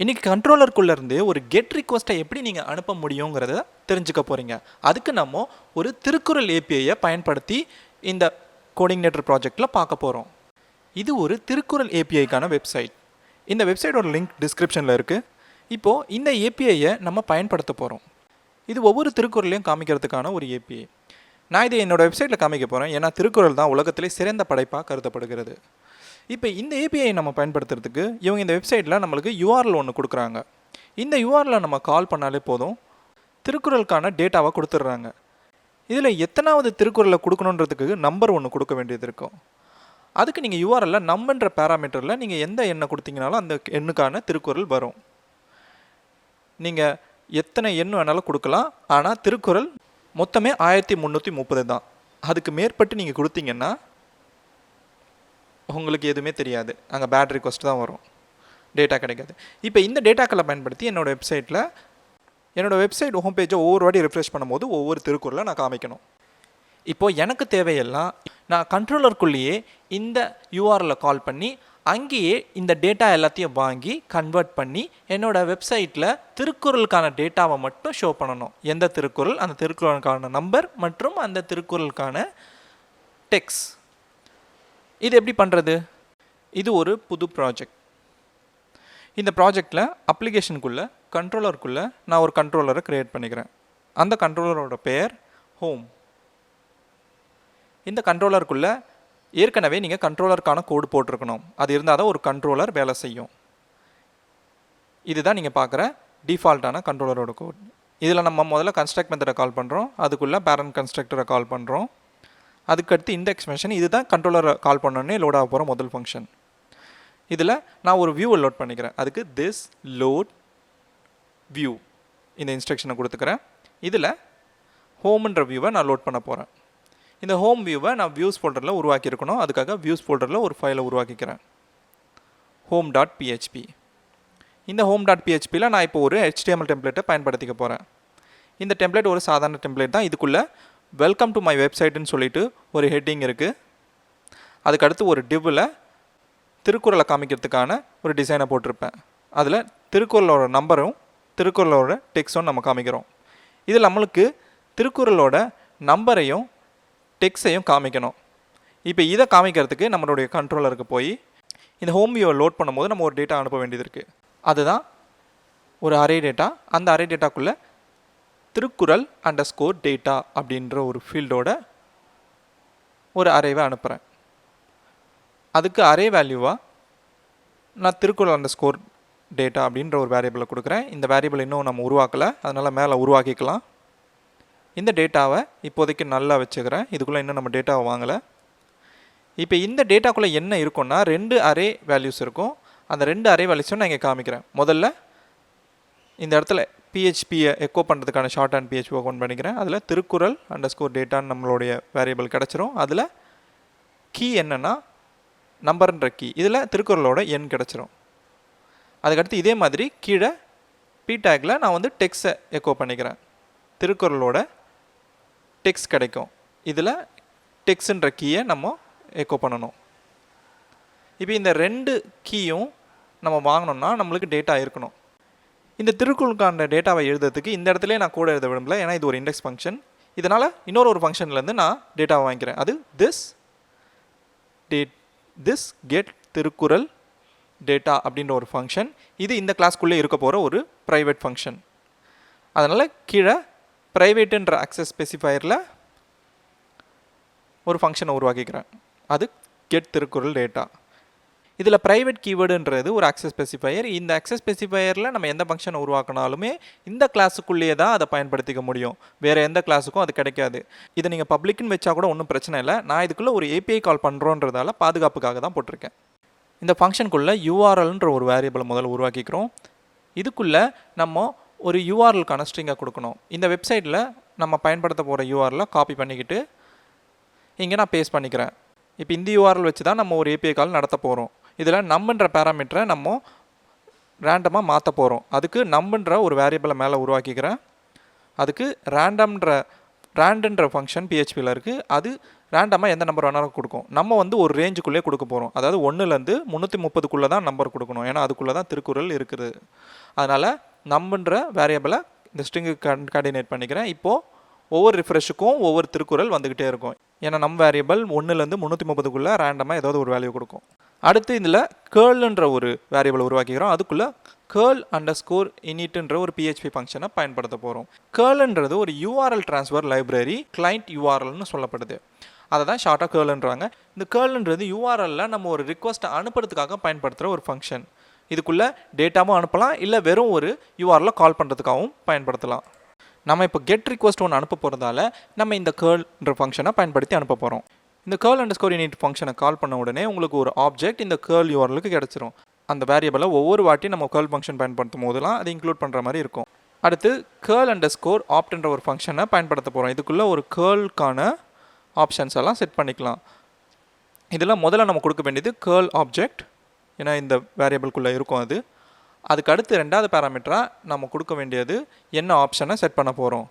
இன்றைக்கி கண்ட்ரோலருக்குள்ளேருந்து ஒரு கெட் ரிக்வஸ்ட்டை எப்படி நீங்கள் அனுப்ப முடியுங்கிறத தெரிஞ்சுக்க போகிறீங்க. அதுக்கு நம்ம ஒரு திருக்குறள் ஏபிஐயை பயன்படுத்தி இந்த கோடிங்னேட்டர் ப்ராஜெக்டில் பார்க்க போகிறோம். இது ஒரு திருக்குறள் ஏபிஐக்கான வெப்சைட். இந்த வெப்சைட்டோட லிங்க் டிஸ்கிரிப்ஷனில் இருக்குது. இப்போது இந்த ஏபிஐயை நம்ம பயன்படுத்த போகிறோம். இது ஒவ்வொரு திருக்குறளையும் காமிக்கிறதுக்கான ஒரு ஏபிஐ. நான் இதை என்னோடய வெப்சைட்டில் காமிக்க போகிறேன். ஏன்னா திருக்குறள் தான் உலகத்திலே சிறந்த படைப்பாக கருதப்படுகிறது. இப்போ இந்த ஏபிஐ நம்ம பயன்படுத்துறதுக்கு இவங்க இந்த வெப்சைட்டில் நம்மளுக்கு யூஆர்எல் ஒன்று கொடுக்குறாங்க. இந்த யூஆர்எல்லை நம்ம கால் பண்ணாலே போதும், திருக்குறளுக்கான டேட்டாவை கொடுத்துட்றாங்க. இதில் எத்தனாவது திருக்குறளை கொடுக்கணுன்றதுக்கு நம்பர் ஒன்று கொடுக்க வேண்டியது இருக்கும். அதுக்கு நீங்கள் யூஆர்எல்ல நம்பர்ன்ற பேராமீட்டரில் நீங்கள் எந்த எண்ணை கொடுத்தீங்கனாலும் அந்த எண்ணுக்கான திருக்குறள் வரும். நீங்கள் எத்தனை எண் வேணாலும் கொடுக்கலாம். ஆனால் திருக்குறள் மொத்தமே 1330 தான். அதுக்கு மேற்பட்டு நீங்கள் கொடுத்தீங்கன்னா உங்களுக்கு எதுவுமே தெரியாது. அங்கே பேட் ரிக்வஸ்ட் தான் வரும், டேட்டா கிடைக்காது. இப்போ இந்த டேட்டாக்களை பயன்படுத்தி என்னோடய வெப்சைட் ஹோம் பேஜை ஒவ்வொரு வாட்டி ரிஃப்ரெஷ் பண்ணும்போது ஒவ்வொரு திருக்குறளை நான் காமிக்கணும். இப்போது எனக்கு தேவையெல்லாம் நான் கண்ட்ரோலருக்குள்ளேயே இந்த யூஆர்எல்லை கால் பண்ணி அங்கேயே இந்த டேட்டா எல்லாத்தையும் வாங்கி கன்வெர்ட் பண்ணி என்னோடய வெப்சைட்டில் திருக்குறளுக்கான டேட்டாவை மட்டும் ஷோ பண்ணணும். எந்த திருக்குறள், அந்த திருக்குறளுக்கான நம்பர் மற்றும் அந்த திருக்குறளுக்கான டெக்ஸ்ட். இது எப்படி பண்ணுறது? இது ஒரு புது ப்ராஜெக்ட். இந்த ப்ராஜெக்டில் அப்ளிகேஷனுக்குள்ளே கண்ட்ரோலருக்குள்ளே நான் ஒரு கண்ட்ரோலரை க்ரியேட் பண்ணிக்கிறேன். அந்த கண்ட்ரோலரோட பெயர் ஹோம். இந்த கண்ட்ரோலருக்குள்ளே ஏற்கனவே நீங்கள் கண்ட்ரோலருக்கான கோடு போட்டிருக்கணும். அது இருந்தால் தான் ஒரு கண்ட்ரோலர் வேலை செய்யும். இதுதான் நீங்கள் பார்க்குற டிஃபால்ட்டான கண்ட்ரோலரோட கோட். இதில் நம்ம முதல்ல கன்ஸ்ட்ரக்ட் மெத்தடை கால் பண்ணுறோம். அதுக்குள்ளே பேரண்ட் கன்ஸ்ட்ரக்டரை கால் பண்ணுறோம். அதுக்கடுத்து இண்டெக்ஸ் ஃபங்க்ஷன். இதுதான் கண்ட்ரோலரை கால் பண்ணோன்னே லோட் ஆக போகிற முதல் ஃபங்க்ஷன். இதில் நான் ஒரு வியூவை லோட் பண்ணிக்கிறேன். அதுக்கு திஸ் லோட் வியூ இந்த இன்ஸ்ட்ரக்ஷனை கொடுத்துக்கிறேன். இதில் ஹோம்ன்ற வியூவை நான் லோட் பண்ண போகிறேன். இந்த ஹோம் வியூவை நான் வியூஸ் ஃபோல்டரில் உருவாக்கியிருக்கணும். அதுக்காக வியூஸ் ஃபோல்டரில் ஒரு ஃபைலை உருவாக்கிக்கிறேன், home.php. இந்த home.phpயில் நான் இப்போ ஒரு HTML டெம்ப்ளேட்டை பயன்படுத்திக்க போகிறேன். இந்த டெம்ப்ளேட் ஒரு சாதாரண டெம்ப்ளேட் தான். இதுக்குள்ளே வெல்கம் டு மை வெப்சைட்டுன்னு சொல்லிட்டு ஒரு ஹெட்டிங் இருக்குது. அதுக்கடுத்து ஒரு டிவ்வில் திருக்குறளை காமிக்கிறதுக்கான ஒரு டிசைனை போட்டிருப்பேன். அதில் திருக்குறளோட நம்பரும் திருக்குறளோட டெக்ஸ்டும் நம்ம காமிக்கிறோம். இதில் நம்மளுக்கு திருக்குறளோட நம்பரையும் டெக்ஸ்டையும் காமிக்கணும். இப்போ இதை காமிக்கிறதுக்கு நம்மளுடைய கண்ட்ரோலருக்கு போய் இந்த ஹோம் வியூவை லோட் பண்ணும்போது நம்ம ஒரு டேட்டா அனுப்ப வேண்டியது இருக்குது. அதுதான் ஒரு அரே டேட்டா. அந்த அரே டேட்டாக்குள்ளே திருக்குறள் _டேட்டா அப்படின்ற ஒரு ஃபீல்டோட ஒரு அரேவை அனுப்புகிறேன். அதுக்கு அரே வேல்யூவாக நான் திருக்குறள் _டேட்டா அப்படின்ற ஒரு வேரியபிளை கொடுக்குறேன். இந்த வேரியபிள் இன்னும் நம்ம உருவாக்கலை, அதனால் மேலே உருவாக்கிக்கலாம். இந்த டேட்டாவை இப்போதைக்கு நல்லா வச்சுக்கிறேன். இதுக்குள்ளே இன்னும் நம்ம டேட்டாவை வாங்கலை. இப்போ இந்த டேட்டாக்குள்ளே என்ன இருக்குன்னா 2 அரே வேல்யூஸ் இருக்கும். அந்த 2 அரே வேல்யூஸும் நான் இங்கே காமிக்கிறேன். முதல்ல இந்த இடத்துல பிஹெச்பியை எக்கோ பண்ணுறதுக்கான ஷார்ட் அண்ட் பிஹெச்பி ஓப்பன் பண்ணிக்கிறேன். அதில் திருக்குறள் _டேட்டான்னு நம்மளுடைய வேரியபிள் கிடச்சிரும். அதில் கீ என்னென்னா நம்பர்ன்ற கீ. இதில் திருக்குறளோட எண் கிடச்சிரும். அதுக்கடுத்து இதே மாதிரி கீழே பி டேக்கில் நான் வந்து டெக்ஸ்ட்டை எக்கோ பண்ணிக்கிறேன். திருக்குறளோட டெக்ஸ்ட் கிடைக்கும். இதில் டெக்ஸ்ட்ன்ற கீயை நம்ம எக்கோ பண்ணணும். இப்போ இந்த 2 கீயும் நம்ம வாங்கினோம்னா நம்மளுக்கு டேட்டா இருக்கணும். இந்த திருக்குறளுக்கான டேட்டாவை எழுதுறதுக்கு இந்த இடத்துல நான் கூட எழுத விரும்பல, ஏன்னா இது ஒரு இண்டெக்ஸ் ஃபங்க்ஷன். இதனால் இன்னொரு ஃபங்க்ஷன்லேருந்து நான் டேட்டாவை வாங்கிக்கிறேன். அது திஸ் கெட் திருக்குறள் டேட்டா அப்படின்ற ஒரு ஃபங்க்ஷன். இது இந்த கிளாஸ்க்குள்ளே இருக்க போகிற ஒரு ப்ரைவேட் ஃபங்க்ஷன். அதனால் கீழே ப்ரைவேட்டுன்ற அக்சஸ் ஸ்பெசிஃபையரில் ஒரு ஃபங்க்ஷனை உருவாக்கிக்கிறேன். அது கெட் திருக்குறள் டேட்டா. இதில் ப்ரைவேட் கீவேர்டுன்றது ஒரு அக்சஸ் ஸ்பெசிஃபையர். இந்த அக்சஸ் ஸ்பெசிஃபையரில் நம்ம எந்த ஃபங்க்ஷனை உருவாக்கினாலுமே இந்த கிளாஸுக்குள்ளேயே தான் அதை பயன்படுத்திக்க முடியும். வேறு எந்த கிளாஸுக்கும் அது கிடைக்காது. இதை நீங்கள் பப்ளிக்னு வச்சா கூட ஒன்றும் பிரச்சனை இல்லை. நான் இதுக்குள்ளே ஒரு ஏபிஐ கால் பண்ணுறோன்றதால பாதுகாப்புக்காக தான் போட்டிருக்கேன். இந்த ஃபங்க்ஷனுக்குள்ளே யூஆர்எல்ன்ற ஒரு வேரியபிளை முதல்ல உருவாக்கிக்கிறோம். இதுக்குள்ளே நம்ம ஒரு யூஆர்எல்கான ஸ்ட்ரிங்கை கொடுக்கணும். இந்த வெப்சைட்டில் நம்ம பயன்படுத்த போகிற யூஆர்எல்லை காப்பி பண்ணிக்கிட்டு இங்கே நான் பேஸ்ட் பண்ணிக்கிறேன். இப்போ இந்த யூஆர்எல் வச்சு தான் நம்ம ஒரு ஏபிஐ கால் நடத்த போகிறோம். இதில் நம்புன்ற பேராமீட்டரை நம்ம ரேண்டமாக மாற்ற போகிறோம். அதுக்கு நம்புன்ற ஒரு வேரியபிளை மேலே உருவாக்கிக்கிறேன். அதுக்கு ரேண்டுன்ற ஃபங்க்ஷன் பிஹெச்பியில் இருக்குது. அது ரேண்டமாக எந்த நம்பர் வேணாலும் கொடுக்கும். நம்ம வந்து ஒரு ரேஞ்சுக்குள்ளே கொடுக்க போகிறோம். அதாவது 1லேருந்து 330க்குள்ளே தான் நம்பர் கொடுக்கணும். ஏன்னா அதுக்குள்ளே தான் திருக்குறள் இருக்குது. அதனால் நம்புன்ற வேரியபிளை இந்த ஸ்ட்ரிங்குக்கு கார்டினேட் பண்ணிக்கிறேன். இப்போது ஒவ்வொரு ரிஃப்ரெஷுக்கும் ஒவ்வொரு திருக்குறள் வந்துக்கிட்டே இருக்கும். ஏன்னா நம் வேரியபிள் 1லேருந்து 330க்குள்ளே ரேண்டமாக ஏதாவது ஒரு வேல்யூ கொடுக்கும். அடுத்து இதில் கேர்ள்ன்ற ஒரு வேரியபிள் உருவாக்கிக்கிறோம். அதுக்குள்ளே கேர்ள் அண்டர்ஸ்கோர் இனிட்ன்ற ஒரு PHP ஃபங்க்ஷனை பயன்படுத்த போகிறோம். கேர்ள்ன்றது ஒரு URL ட்ரான்ஸ்ஃபர் லைப்ரரி கிளைண்ட் URLன்னு சொல்லப்படுது. அதை தான் ஷார்ட்டாக கேர்ள்ன்றாங்க. இந்த கேர்ள்ன்றது URLல நம்ம ஒரு ரிக்வஸ்ட்டை அனுப்புறதுக்காக பயன்படுத்துகிற ஒரு ஃபங்க்ஷன். இதுக்குள்ளே டேட்டாவும் அனுப்பலாம், இல்லை வெறும் ஒரு URL கால் பண்ணுறதுக்காகவும் பயன்படுத்தலாம். நம்ம இப்போ கெட் ரிக்வஸ்ட் ஒன்று அனுப்ப போகிறதால நம்ம இந்த கேர்ள்ன்ற ஃபங்க்ஷனை பயன்படுத்தி அனுப்ப போகிறோம். இந்த கேர்ள் அண்டர்ஸ்கோர் இனிட் ஃபங்க்ஷனை கால் பண்ண உடனே உங்களுக்கு ஒரு ஆப்ஜெக்ட் இந்த கேர்ள் URLக்கு கிடச்சிரும். அந்த வேரியபிளை ஒவ்வொரு வாட்டி நம்ம கேர்ள் ஃபங்க்ஷன் பயன்படுத்தும் போதெல்லாம் அது இன்க்ளூட் பண்ணுற மாதிரி இருக்கும். அடுத்து கேர்ள் அண்டர்ஸ்கோர் ஆப்ட்ன்ற ஒரு ஃபங்க்ஷனை பயன்படுத்த போகிறோம். இதுக்குள்ளே ஒரு கேர்ளுக்கான ஆப்ஷன்ஸ் எல்லாம் செட் பண்ணிக்கலாம். இதில் முதல்ல நம்ம கொடுக்க வேண்டியது கேர்ள் ஆப்ஜெக்ட், ஏன்னா இந்த வேரியபிள்குள்ளே இருக்கும் அது. அதுக்கு அடுத்து ரெண்டாவது பேராமீட்டராக நம்ம கொடுக்க வேண்டியது என்ன ஆப்ஷனை செட் பண்ண போகிறோம்.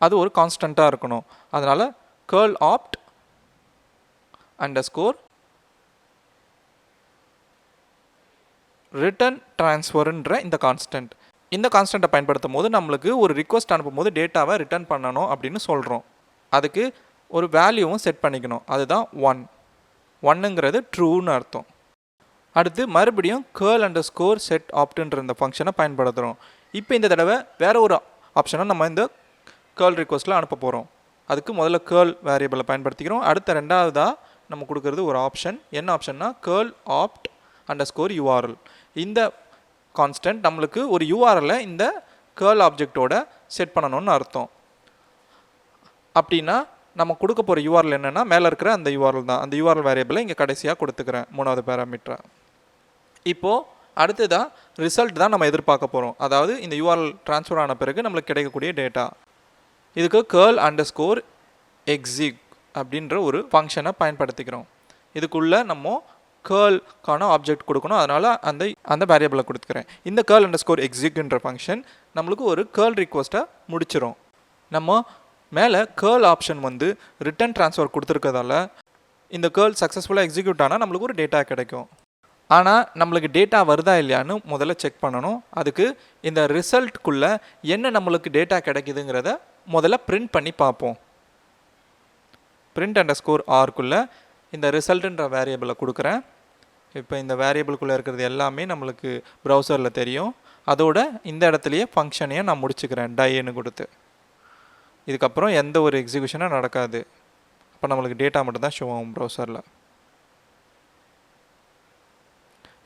அது ஒரு கான்ஸ்டண்ட்டாக இருக்கணும். அதனால் கேர்ள் ஆப்ட் அண்டர்ஸ்கோர் ரிட்டர்ன் ட்ரான்ஸ்ஃபர்ன்ற இந்த கான்ஸ்டன்ட். இந்த கான்ஸ்டண்ட்டை பயன்படுத்தும் போது நம்மளுக்கு ஒரு ரிக்வஸ்ட் அனுப்பும் போது டேட்டாவை ரிட்டர்ன் பண்ணணும் அப்படின்னு சொல்கிறோம். அதுக்கு ஒரு வேல்யூவும் செட் பண்ணிக்கணும். அதுதான் 1ங்கிறது ட்ரூன்னு அர்த்தம். அடுத்து மறுபடியும் கேர்ள் அண்டர்ஸ்கோர் செட் ஆப்ட்ன்ற இந்த ஃபங்க்ஷனை பயன்படுத்துகிறோம். இப்போ இந்த தடவை வேறு ஒரு ஆப்ஷனை நம்ம இந்த கேர்ள் ரிக்வஸ்ட்டில் அனுப்ப போகிறோம். அதுக்கு முதல்ல கேர்ள் வேரியபிளை பயன்படுத்திக்கிறோம். அடுத்த ரெண்டாவதாக நம்ம கொடுக்குறது ஒரு ஆப்ஷன். என்ன ஆப்ஷன்னா கேர்ள் ஆப்ட் அண்டர்ஸ்கோர் URL. இந்த கான்ஸ்டன்ட் நம்மளுக்கு ஒரு URLை இந்த கேர்ள் ஆப்ஜெக்டோட செட் பண்ணணும்னு அர்த்தம். அப்படின்னா நம்ம கொடுக்க போகிற URL என்னென்னா மேலே இருக்கிற அந்த URL தான். அந்த URL வேரியபிளை இங்கே கடைசியாக கொடுத்துக்கிறேன், மூணாவது பேராமீட்டரை. இப்போது அடுத்ததாக ரிசல்ட் தான் நம்ம எதிர்பார்க்க போகிறோம். அதாவது இந்த URL ட்ரான்ஸ்ஃபர் ஆன பிறகு நம்மளுக்கு கிடைக்கக்கூடிய டேட்டா. இதுக்கு கேர்ள் அண்டர்ஸ்கோர் எக்ஸிக் அப்படின்ற ஒரு ஃபங்க்ஷனை பயன்படுத்திக்கிறோம். இதுக்குள்ளே நம்ம கேர்ள்கான ஆப்ஜெக்ட் கொடுக்கணும். அதனால் அந்த வேரியபிளை கொடுத்துக்கிறேன். இந்த கேர்ள் அண்டர்ஸ்கோர் எக்ஸிக்ன்ற ஃபங்க்ஷன் நம்மளுக்கு ஒரு கேர்ள் ரிக்வஸ்ட்டை முடிச்சிடும். நம்ம மேலே கேர்ள் ஆப்ஷன் வந்து ரிட்டர்ன் ட்ரான்ஸ்ஃபர் கொடுத்துருக்கதால இந்த கேர்ள் சக்ஸஸ்ஃபுல்லாக எக்ஸிக்யூட் ஆனால் நம்மளுக்கு ஒரு டேட்டா கிடைக்கும். ஆனால் நம்மளுக்கு டேட்டா வருதா இல்லையான்னு முதல்ல செக் பண்ணணும். அதுக்கு இந்த ரிசல்ட்டுக்குள்ளே என்ன நம்மளுக்கு டேட்டா கிடைக்குதுங்கிறத முதல்ல பிரிண்ட் பண்ணி பார்ப்போம். பிரிண்ட் அண்டர்ஸ்கோர் ஆர்க்குள்ளே இந்த ரிசல்ட்டுன்ற வேரியபிளை கொடுக்குறேன். இப்போ இந்த வேரியபிள்குள்ளே இருக்கிறது எல்லாமே நம்மளுக்கு ப்ரௌசரில் தெரியும். அதோட இந்த இடத்துலையே ஃபங்க்ஷனையும் நான் முடிச்சுக்கிறேன் டைன்னு கொடுத்து. இதுக்கப்புறம் எந்த ஒரு எக்ஸிக்யூஷனும் நடக்காது. அப்போ நம்மளுக்கு டேட்டா மட்டும்தான் ஷோ ஆகும் ப்ரௌசரில்.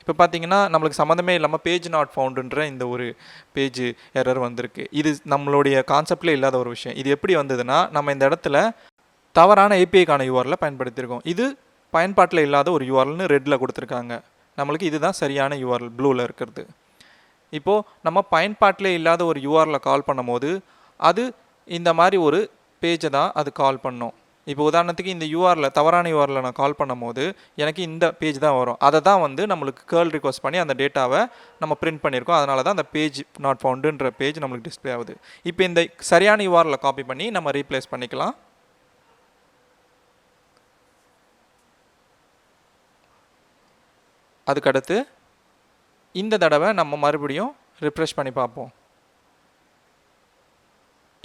இப்போ பார்த்தீங்கன்னா நம்மளுக்கு சம்மந்தமே இல்லாமல் பேஜ் நாட் ஃபவுண்டுன்ற இந்த ஒரு பேஜ் எரர் வந்திருக்கு. இது நம்மளுடைய கான்செப்டில் இல்லாத ஒரு விஷயம். இது எப்படி வந்ததுன்னா நம்ம இந்த இடத்துல தவறான APIக்கான URL பயன்படுத்தியிருக்கோம். இது பயன்பாட்டில் இல்லாத ஒரு URLன்னு ரெட்டில் கொடுத்துருக்காங்க. நம்மளுக்கு இதுதான் சரியான URL ப்ளூவில் இருக்கிறது. இப்போது நம்ம பயன்பாட்டில் இல்லாத ஒரு URL கால் பண்ணும் போது அது இந்த மாதிரி ஒரு பேஜை தான் அது கால் பண்ணும். இப்போ உதாரணத்துக்கு இந்த URL தவறான URL நான் கால் பண்ணும் போது எனக்கு இந்த பேஜ் தான் வரும். அதை தான் வந்து நம்மளுக்கு கேர்ள் ரிக்வஸ்ட் பண்ணி அந்த டேட்டாவை நம்ம பிரிண்ட் பண்ணியிருக்கோம். அதனால தான் அந்த பேஜ் நாட் ஃபவுண்டுன்ற பேஜ் நம்மளுக்கு டிஸ்பிளே ஆகுது. இப்போ இந்த சரியான URL காப்பி பண்ணி நம்ம ரீப்ளேஸ் பண்ணிக்கலாம். அதுக்கடுத்து இந்த தடவை நம்ம மறுபடியும் ரிஃப்ரெஷ் பண்ணி பார்ப்போம்.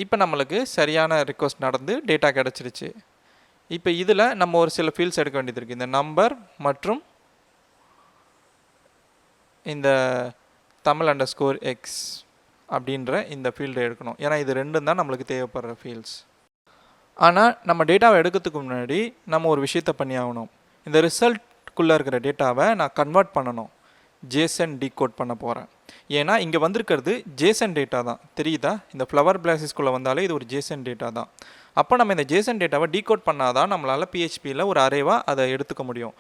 இப்போ நம்மளுக்கு சரியான ரிக்வஸ்ட் நடந்து டேட்டா கிடச்சிருச்சு. இப்போ இதில் நம்ம ஒரு சில ஃபீல்ட்ஸ் எடுக்க வேண்டியது இருக்குது. இந்த நம்பர் மற்றும் இந்த தமிழ் அண்டர்ஸ்கோர் எக்ஸ் அப்படின்ற இந்த ஃபீல்டை எடுக்கணும். ஏன்னா இது ரெண்டும் தான் நம்மளுக்கு தேவைப்படுற ஃபீல்ட்ஸ். ஆனால் நம்ம டேட்டாவை எடுக்கிறதுக்கு முன்னாடி நம்ம ஒரு விஷயத்தை பண்ணி ஆகணும். இந்த ரிசல்ட்குள்ளே இருக்கிற டேட்டாவை நான் கன்வெர்ட் பண்ணணும். ஜேசன் டீகோட் பண்ண போகிறேன். ஏன்னா இங்கே வந்திருக்கிறது ஜேசன் டேட்டா தான். தெரியுதா? இந்த ஃப்ளவர் பிளாசிஸ்குள்ளே வந்தாலே இது ஒரு ஜேசன் டேட்டா தான். அப்போ நம்ம இந்த ஜேசன் டேட்டாவை டீகோட் பண்ணால் தான் நம்மளால் PHPயில் ஒரு அரேவாக அதை எடுத்துக்க முடியும்.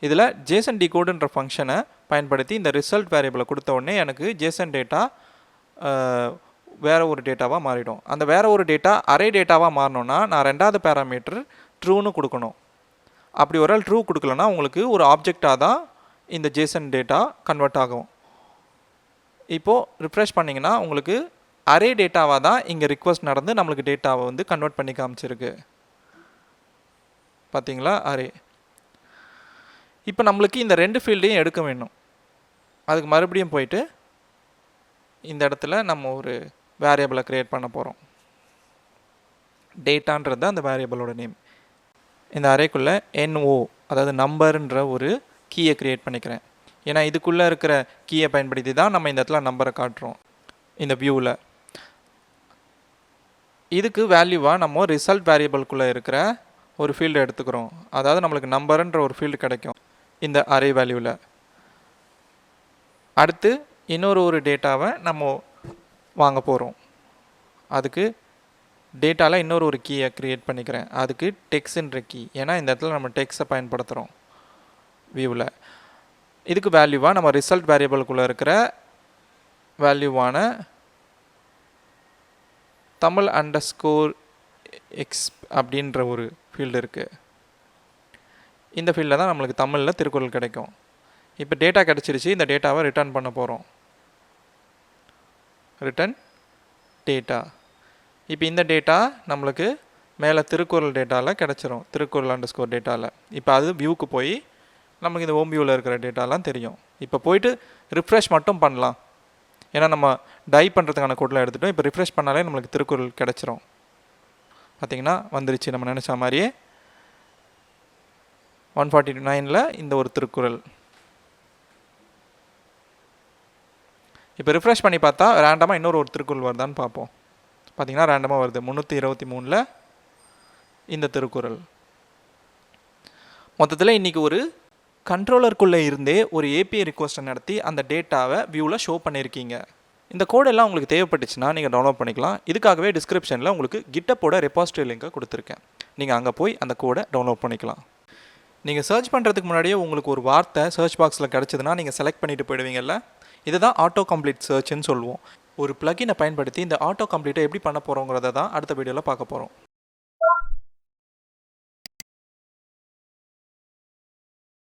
இதில் ஜேசன் டீகோடுன்ற ஃபங்க்ஷனை பயன்படுத்தி இந்த ரிசல்ட் வேரியபிளை கொடுத்த உடனே எனக்கு ஜேசன் டேட்டா வேறு ஒரு டேட்டாவாக மாறிடும். அந்த வேறு ஒரு டேட்டா அரே டேட்டாவாக மாறணுன்னா நான் ரெண்டாவது பேராமீட்டர் ட்ரூன்னு கொடுக்கணும். அப்படி ஒரு ட்ரூ கொடுக்கலன்னா உங்களுக்கு ஒரு ஆப்ஜெக்டாக தான் இந்த ஜேசன் டேட்டா கன்வெர்ட் ஆகும். இப்போது ரிஃப்ரெஷ் பண்ணிங்கன்னா உங்களுக்கு அரே டேட்டாவாக தான் இங்கே ரிக்வஸ்ட் நடந்து நம்மளுக்கு டேட்டாவை வந்து கன்வெர்ட் பண்ணி காமிச்சிருக்கு. பார்த்தீங்களா அரே. இப்போ நம்மளுக்கு இந்த 2 ஃபீல்டையும் எடுக்க வேணும். அதுக்கு மறுபடியும் போயிட்டு இந்த இடத்துல நம்ம ஒரு வேரியபிளை க்ரியேட் பண்ண போகிறோம். டேட்டான்றது அந்த வேரியபிளோட நேம். இந்த அரேக்குள்ளே NO அதாவது நம்பர்ன்ற ஒரு கீயை க்ரியேட் பண்ணிக்கிறேன். ஏன்னா இதுக்குள்ளே இருக்கிற கீயை பயன்படுத்தி தான் நம்ம இந்த இடத்துல நம்பரை காட்டுறோம் இந்த வியூவில். இதுக்கு வேல்யூவாக நம்ம ரிசல்ட் வேரியபிள்குள்ளே இருக்கிற ஒரு ஃபீல்டு எடுத்துக்கிறோம். அதாவது நம்மளுக்கு நம்பர்ன்ற ஒரு ஃபீல்டு கிடைக்கும் இந்த அரே வேல்யூவில். அடுத்து இன்னொரு டேட்டாவை நம்ம வாங்க போகிறோம். அதுக்கு டேட்டாவில் இன்னொரு கீயை க்ரியேட் பண்ணிக்கிறேன். அதுக்கு டெக்ஸ்ட்ன்ற கீ. ஏன்னா இந்த இடத்துல நம்ம டெக்ஸ்ட்டை பயன்படுத்துகிறோம் வியூவில். இதுக்கு வேல்யூவாக நம்ம ரிசல்ட் வேரியபிள்குள்ளே இருக்கிற வேல்யூவான தமிழ் _x அப்படின்ற ஒரு ஃபீல்டு இருக்குது. இந்த ஃபீல்டில் தான் நம்மளுக்கு தமிழில் திருக்குறள் கிடைக்கும். இப்போ டேட்டா கிடச்சிருச்சு. இந்த டேட்டாவை ரிட்டர்ன் பண்ண போகிறோம். Return data. இப்போ இந்த டேட்டா நம்மளுக்கு மேலே திருக்குறள் டேட்டாவில் கிடச்சிரும். திருக்குறள் _ டேட்டாவில். இப்போ அது வியூக்கு போய் நமக்கு இந்த ஹோம் வியூவில் இருக்கிற டேட்டாலாம் தெரியும். இப்போ போயிட்டு ரிஃப்ரெஷ் மட்டும் பண்ணலாம். ஏன்னா நம்ம டை பண்ணுறதுக்கான கோடெலாம் எடுத்துட்டோம். இப்போ ரிஃப்ரெஷ் பண்ணாலே நம்மளுக்கு திருக்குறள் கிடச்சிரும். பார்த்திங்கன்னா வந்துருச்சு நம்ம நினச்ச மாதிரியே. 149ல் இந்த ஒரு திருக்குறள். இப்போ ரிஃப்ரெஷ் பண்ணி பார்த்தா ரேண்டமாக இன்னொரு திருக்குறள் வருதான்னு பார்ப்போம். பார்த்திங்கன்னா ரேண்டமாக வருது. 323ல் இந்த திருக்குறள். மொத்தத்தில் இன்றைக்கி ஒரு கண்ட்ரோலருக்குள்ளே இருந்தே ஒரு ஏபிஐ ரிக்வஸ்ட்டை நடத்தி அந்த டேட்டாவை வியூவில் ஷோ பண்ணியிருக்கீங்க. இந்த கோடெல்லாம் உங்களுக்கு தேவைப்பட்டுச்சுன்னா நீங்கள் டவுன்லோட் பண்ணிக்கலாம். இதுக்காகவே டிஸ்கிரிப்ஷனில் உங்களுக்கு கிட்டப்போட ரெபாசிட்டரி லிங்கை கொடுத்துருக்கேன். நீங்கள் அங்கே போய் அந்த கோடை டவுன்லோட் பண்ணிக்கலாம். நீங்கள் சர்ச் பண்ணுறதுக்கு முன்னாடியே உங்களுக்கு ஒரு வார்த்தை சர்ச் பாக்ஸில் கிடச்சிதுன்னா நீங்கள் செலக்ட் பண்ணிட்டு போயிடுவீங்கல்ல. இதுதான் ஆட்டோ கம்ப்ளீட் சர்ச்னு சொல்லுவோம். ஒரு பிளகினை பயன்படுத்தி இந்த ஆட்டோ கம்ப்ளீட்டை எப்படி பண்ண போகிறோங்கிறத தான் அடுத்த வீடியோவில் பார்க்க போகிறோம்.